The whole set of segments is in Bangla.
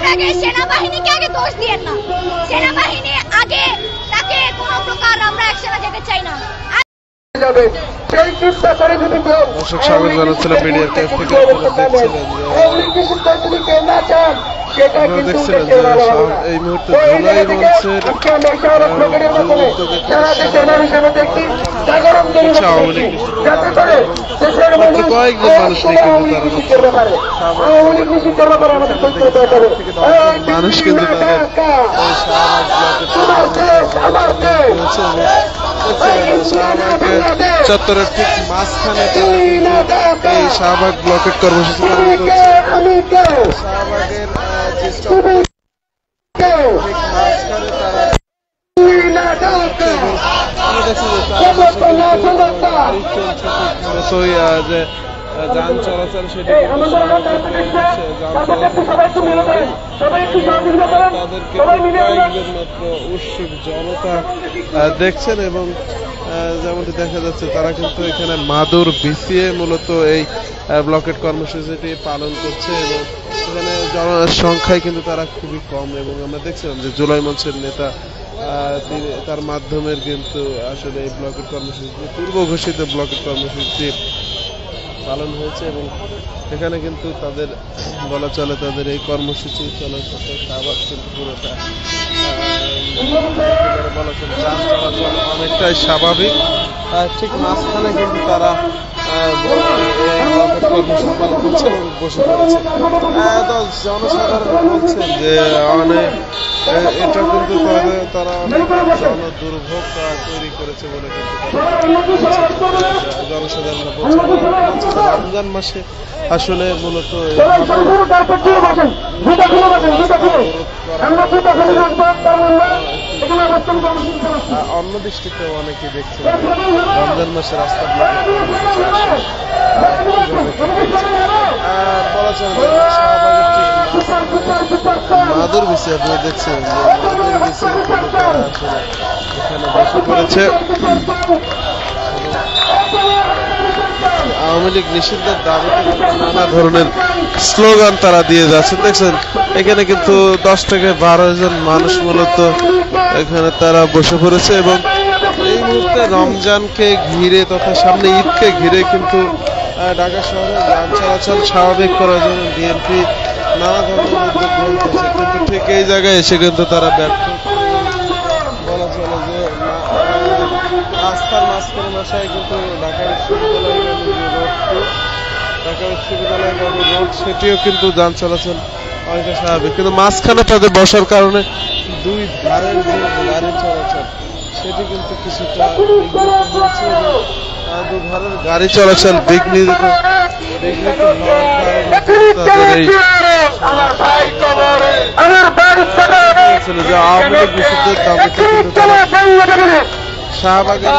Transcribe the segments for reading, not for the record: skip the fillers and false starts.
করার আগে সেনাবাহিনীকে আগে দোষ দিয়েন না। সেনাবাহিনী আগে তাকে কোনো প্রকার আমরা অ্যাকশনে যেতে চাই না। দর্শক স্বাগত জানাচ্ছিলাম মিডিয়ার কাছ থেকে। দেখছিলেন যে এই মুহূর্তে জুলাই মঞ্চের কয়েকজন মানুষ কিন্তু চত্বরের ঠিক মাঝখানে এই শাহবাগ ব্লকেট কর্মসূচি শাহবাগের যান চলাচল সেটি তাদেরকে কয়েকজন মাত্র উৎসুক জনতা দেখছেন এবং যেমনটি দেখা যাচ্ছে তারা কিন্তু এখানে মাদুর বিছিয়ে মূলত এই ব্লকেট কর্মসূচিটি পালন করছে এবং এখানে জনসংখ্যায় কিন্তু তারা খুবই কম এবং আমরা দেখছিলাম যে জুলাই মঞ্চের নেতা তার মাধ্যমে কিন্তু আসলে এই ব্লকেট কর্মসূচি পূর্ব ঘোষিত ব্লকেট কর্মসূচি পালন হয়েছে এবং এখানে কিন্তু তাদের বলা চলে তাদের এই কর্মসূচি চলার সাথে শাহবাগ কিন্তু পুরোটা বলা চলে যান চলাচল অনেকটাই স্বাভাবিক। ঠিক মাঝখানে কিন্তু তারা কর্মসূচি পালন করছে এবং বসে পড়েছে। জনসাধারণ বলছেন যে অনেক এটা কিন্তু তারা অনেক দুর্ভোগ তৈরি করেছে বলে কিন্তু জনসাধারণ বলছে। রমজান মাসে আসলে মূলত অন্য দৃষ্টিতে অনেকে দেখছে রমজান মাসে রাস্তা বলা চলে মাদুর বিষয়ে আপনি দেখছেন যে মাদুর বিষয়ে আসলে এখানে বসে পড়েছে। আওয়ামী লীগ নিষিদ্ধের দাবিতে নানা ধরনের স্লোগান তারা দিয়ে যাচ্ছেন। দেখছেন এখানে কিন্তু 10 থেকে 12 জন মানুষ মূলত এখানে তারা বসে পড়েছে এবং এই মুহূর্তে রমজানকে ঘিরে তথা সামনে ঈদকে ঘিরে কিন্তু ঢাকা শহরে যান চলাচল স্বাভাবিক করার জন্য বিএনপি নানা ধরনের উদ্যোগ গ্রহণ করছে, কিন্তু ঠিক এই জায়গায় এসে কিন্তু তারা ব্যর্থ। বলা চলে যে রাস্তার মাঝখানে বসায় কিন্তু ঢাকা বিশ্ববিদ্যালয়গামী রোড সেটিও কিন্তু যান চলাচল অনেকটা স্বাভাবিক, কিন্তু মাঝখানে তাদের বসার কারণে দুই ধারের যে গাড়ি চলাচল সেটি কিন্তু কিছুটা হয়েছে এবং দুধারের গাড়ি চলাচল বিঘ্নিত আওয়ামী লীগ নিষিদ্ধের দাবিতে শাহবাগের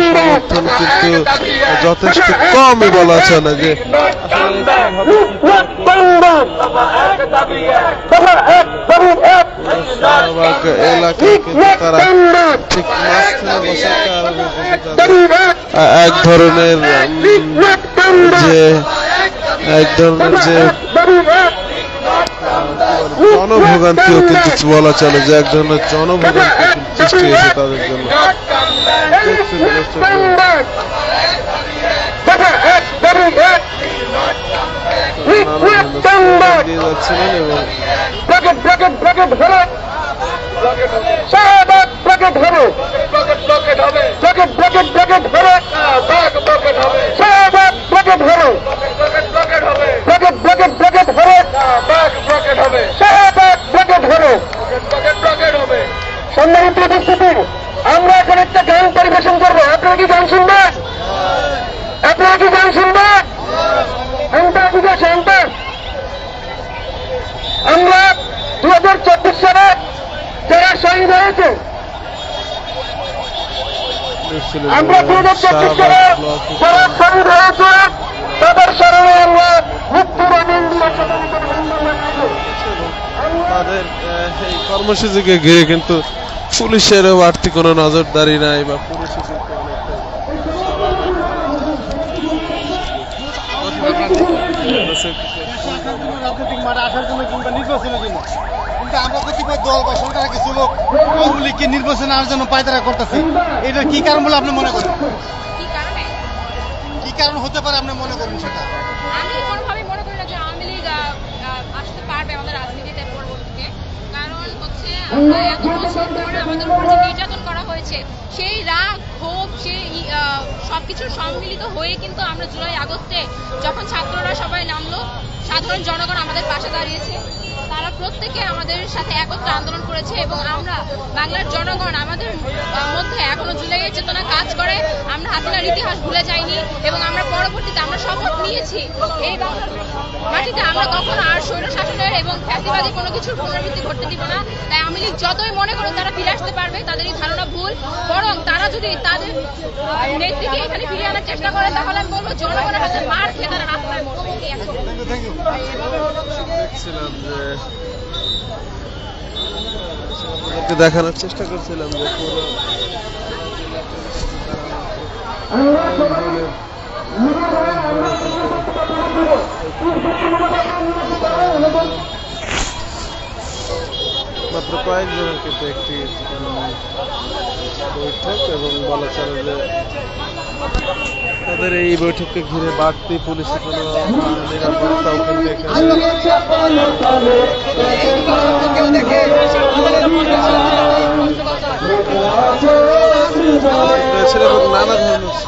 সমর্থন কিন্তু যথেষ্ট কমই বলা চলে যে এলাকায় কিন্তু তারা ঠিক মাঝখানে বসার কারণে এক ধরনের যে জনভোগান্তিও কিন্তু বলা চলে যে এক ধরনের জনভোগান্তি সৃষ্টি হয়েছে তাদের জন্য। আমরা এখন একটা গান পরিবেশন করবো, আপনারা কি গান শুনবেন? আপনারা কি গান শুনবেন? আমরা 2024 সালে শহীদ হয়েছে। আমরা যারা শহীদ হয়েছে তাদের স্মরণে আমরা মৃত্যুর তাদের এই কর্মসূচিকে ঘিরে কিন্তু পুলিশেরও বাড়তি কোনো নজরদারি নাই বা পুলিশের রাজনৈতিক মাঠে আসার জন্য কিংবা নির্বাচনের জন্য, কিন্তু আমরা কতিপয় দল বা সরকারের কিছু লোক আওয়ামী লীগকে নির্বাচনে আনার জন্য পায়তারা করতেছে। এটার কি কারণ বলে আপনি মনে করেন? কি কারণ হতে পারে আপনি মনে করেন সেটা? আমি কোনোভাবেই মনে করি না যে আওয়ামী লীগ আসতে পারবে আমাদের রাজনীতিতে পরবর্তীতে। কারণ হচ্ছে আমরা এত বছর ধরে আমাদের উপর যে নির্যাতন করা হয়েছে, সেই রাগ ক্ষোভ সেই সবকিছুর সম্মিলিত হয়ে কিন্তু আমরা জুলাই আগস্টে যখন ছাত্ররা সবাই নামলো, সাধারণ জনগণ আমাদের পাশে দাঁড়িয়েছে, তারা প্রত্যেকে আমাদের সাথে একত্রে আন্দোলন করেছে এবং আমরা বাংলার জনগণ আমাদের মধ্যে এখনো জুলাইয়ের চেতনা কাজ করে। আমরা হাসিনার ইতিহাস ভুলে যাইনি এবং আমরা পরবর্তীতে আমরা শপথ নিয়েছি এই বাংলার মাটিতে আমরা কখনো আর স্বৈর শাসনের এবং ফ্যাসিবাদী কোনো কিছুর পুনরাবৃত্তি ঘটতে দিব না। তাই আওয়ামী লীগ যতই মনে করুন তারা ফিরে আসতে পারবে, তাদের এই ধারণা ভুল। বরং তারা যদি তাদের নেত্রীকে এখানে ফিরিয়ে আনার চেষ্টা করে তাহলে আমি বলবো জনগণের হাতে মার খেয়ে তারা রাস্তায় মরবে। দেখছিলাম যে দেখানোর চেষ্টা করছিলাম যে মাত্র কয়েকজনের কিন্তু একটি বৈঠক এবং বলা চলে যে তাদের এই বৈঠককে ঘিরে বাড়তি পুলিশের কোনো নিরাপত্তাও কিন্তু এখানে রয়েছে এবং নানা ধরনের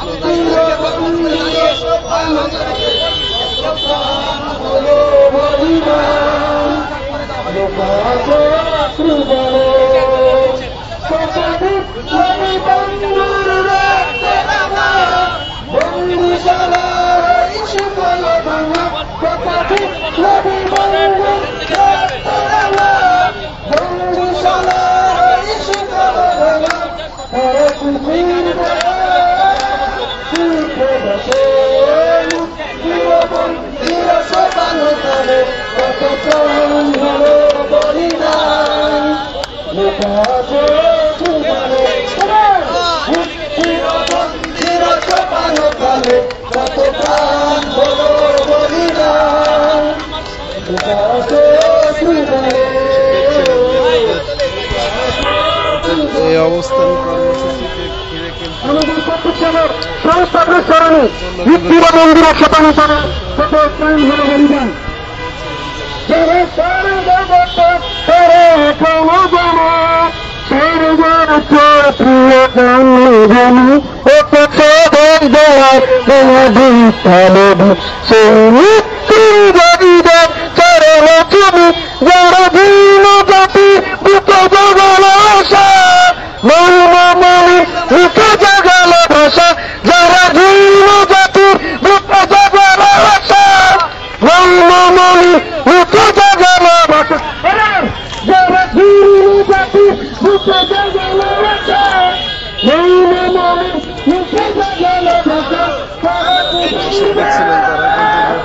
এই অবস্থান কর্মসূচিকে ঘিরে কিন্তু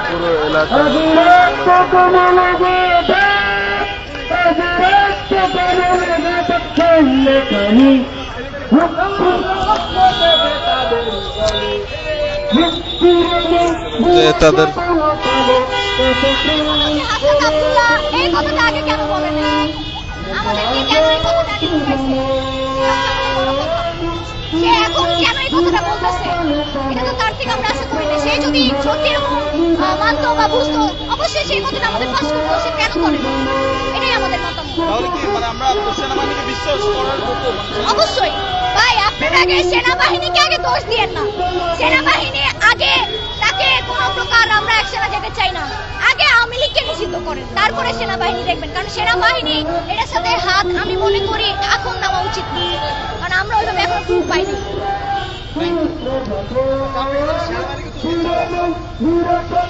পুরো এলাকা তাদের এই কথাটা আগে কেন বলেন? আমাদেরকে কেন এই কথাটা আগে বলেছে? সে এখন কেন এই কথাটা বলতেছে? এটা তো তার থেকে আমরা আশা করি না। সে যদি সত্যি এরকম মানতো বা বুঝতো অবশ্যই সেই কথাটা আমাদের পাশ করতো। সে কেন করে? এটাই আমাদের মতামত। তাহলে কি মানে আমরা সেনাবাহিনীকে বিশ্বাস করার মতো? অবশ্যই ভাই, আপনারা আগে সেনাবাহিনীকে আগে দোষ দিয়েন না। সেনাবাহিনী আগে তাকে কোনো প্রকার আমরা অ্যাকশনে যেতে চাই না। আগে আওয়ামী লীগকে নিষিদ্ধ করেন, তারপরে সেনাবাহিনী দেখবেন। কারণ সেনাবাহিনী এটার সাথে হাত আমি মনে করি এখন নেওয়া উচিত না, কারণ আমরা ওইভাবে এখন প্রুফ পাইনি।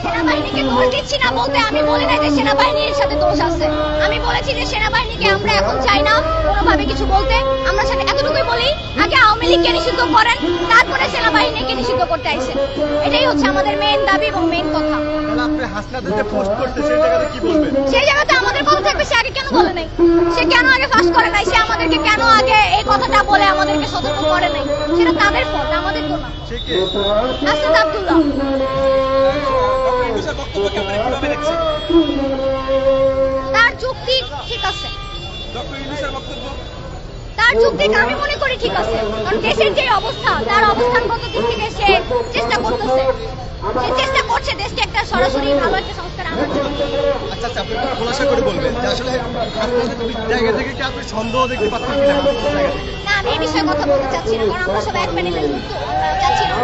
সেনাবাহিনীকে দোষ দিচ্ছি না বলতে আমি বলি না যে সেনাবাহিনীর সাথে দোষ আছে। আমি বলেছি যে সেনাবাহিনীকে আমরা এখন চাই না কোনোভাবে কিছু বলতে। আমরা সাথে এতটুকুই বলি, আগে আওয়ামী লীগকে নিষিদ্ধ করেন, তারপরে সেনাবাহিনীকে নিষিদ্ধ করতে আইছে। এটাই হচ্ছে আমাদের মেইন দাবি এবং মেইন কথা। আপনি হাসনাতে যে পোস্ট করতে সেই জায়গাতে কি বলবেন? সেই জায়গাতে আমাদের কথা থাকবে, সে আগে কেন বলে নাই? সে কেন আগে ফাঁস করে নাই? সে আমাদেরকে কেন আগে এই কথাটা বলে আমাদেরকে সতর্ক করে নাই? সেটা তাদের ফল্ট, আমাদের তো না। হাসনাত আব্দুল্লাহ তার যুক্তি ঠিক আছে, তার যুক্তি আমি মনে করি ঠিক আছে, কারণ দেশের যে অবস্থা, তার অবস্থানগত দিক থেকে সে চেষ্টা করতেছে, সে চেষ্টা করছে দেশকে একটা সরাসরি ভালো একটা সংস্কার আনার জন্য। আচ্ছা আপনি একটু খোলাসা করে বলবেন যে আসলে জায়গা থেকে কি আপনি সন্দেহ দেখতে পাচ্ছেন কিনা? না, আমি এই বিষয়ে কথা বলতে চাচ্ছি না, কারণ আমরা সবাই এক প্যানেলের লোক, তো আমরা চাচ্ছি না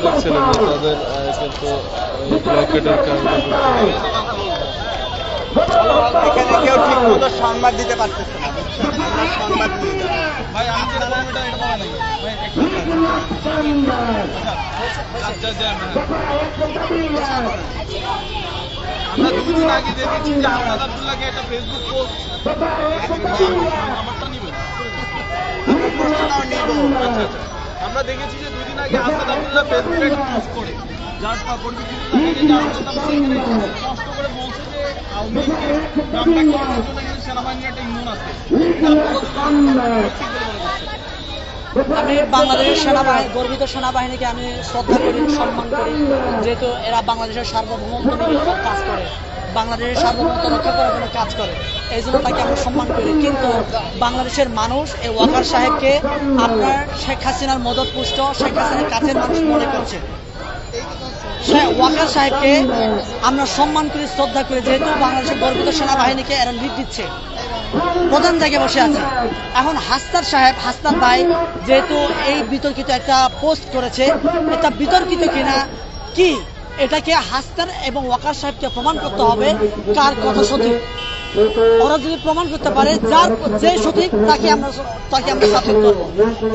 দেখছিলেন যে তাদের কিন্তু ব্লকেটের কারণে এখানে কেউ ঠিক মতো সংবাদ দিতে পারতেছে না। সংবাদ ভাই আমি এটা বলা নাই ভাই, আমরা দুদিন আগে দেখেছি যে হাসনাত আব্দুল্লাহকে একটা ফেসবুক পোস্ট আমারটা নিবেন আচ্ছা আমরা দেখেছি যে দুদিন আগে হাসনাত আব্দুল্লাহ ফেসবুকে একটা পোস্ট করে, যার পরিপ্রেক্ষিতে স্পষ্ট করে বলছে যে আওয়ামী লীগকে কামব্যাক করানোর জন্য কিন্তু সেনাবাহিনীর একটা ইন্ধন আছে। আমি বাংলাদেশের সেনাবাহিনী, গর্বিত সেনাবাহিনীকে আমি শ্রদ্ধা করি, সম্মান করি, যেহেতু এরা বাংলাদেশের সার্বভৌমত্ব নিয়ে কাজ করে, বাংলাদেশের সার্বভৌমত্ব রক্ষা করার জন্য কাজ করে, এই জন্য তাকে আমরা সম্মান করি। কিন্তু বাংলাদেশের মানুষ এই ওয়াকার সাহেবকে আপনার শেখ হাসিনার মদতপুষ্ট, শেখ হাসিনার কাছের মানুষ মনে করছে। ওয়াকার সাহেবকে আমরা সম্মান করি, শ্রদ্ধা করি, যেহেতু বাংলাদেশের গর্বিত সেনাবাহিনীকে এরা লিড দিচ্ছে, প্রধান জায়গায় বসে আছে। এখন হাসনাত সাহেব, হাসনাত ভাই যেহেতু এই বিতর্কিত একটা পোস্ট করেছে, এটা বিতর্কিত কিনা কি এটাকে হাসনাত এবং ওয়াকার সাহেবকে প্রমাণ করতে হবে কার কথা সঠিক। ওরা যদি প্রমাণ করতে পারে যে সঠিক তাকে আমরা সাপোর্ট করবো।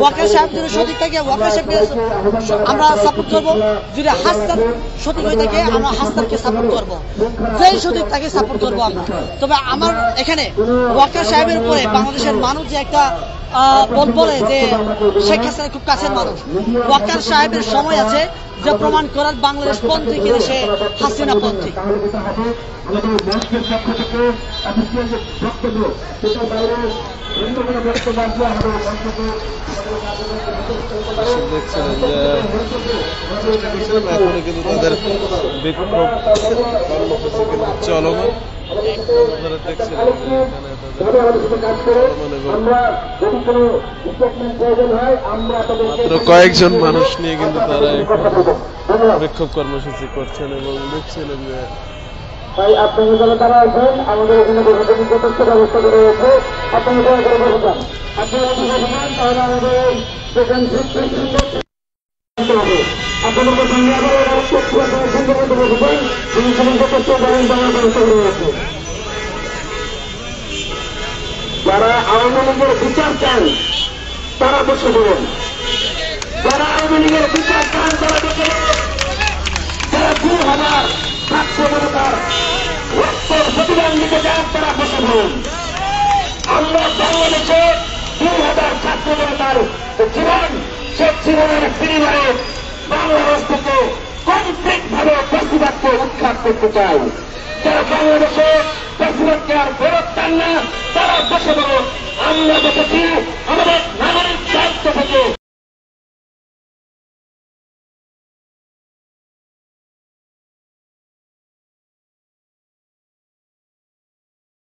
ওয়াকার সাহেব যদি সঠিক থাকে ওয়াকার সাহেবকে আমরা সাপোর্ট করবো, যদি হাসনাত সঠিক হয়ে থাকে আমরা হাসনাতকে সাপোর্ট করবো, যেই সঠিক তাকে সাপোর্ট করবো আমরা। তবে আমার এখানে ওয়াকার সাহেবের উপরে বাংলাদেশের মানুষ যে একটা বলে যে শেখ হাসিনা খুব কাছের মানুষ, ওয়াকার সাহেবের সময় আছে যে প্রমাণ করার বাংলাদেশ পন্থী কিনা সে হাসিনা পন্থী। দেখছিলেন যে চেষ্টা করছিলাম, এখনই কিন্তু তাদের বিক্ষোভ কর্মসূচি কিন্তু চলমান। আপনারা দেখছিলেন মাত্র কয়েকজন মানুষ নিয়ে কিন্তু তারা বিক্ষোভ কর্মসূচি করছেন এবং দেখছিলেন যে ভাই আপনারা যারা তারা আছেন আমাদের এখানে যথেষ্ট ব্যবস্থা করে রয়েছে, আপনারা আপনারা তাহলে আমাদের আপনাদের সঙ্গে যারা আওয়ামী লীগের বিচার চান তারা বসে পড়ুন, যারা আওয়ামী লীগের বিচার চান তারা বসে পড়ুন, যারা 2000 ছাত্র জনতার রক্তের প্রতিদান দিতে চান তারা বসে পড়ুন। আমরা বাংলাদেশে 2000 ছাত্র জনতার জীবন, সে জীবনের বিনিময়ে বাংলাদেশ থেকে কমপ্লিট ভাবে বেশিরভাগকে উৎখাত করতে চাই। যারা বাংলাদেশে বেশিরভাগকে আর ফেরত চান না তারা বসে পড়ুন। আমরা দেখেছি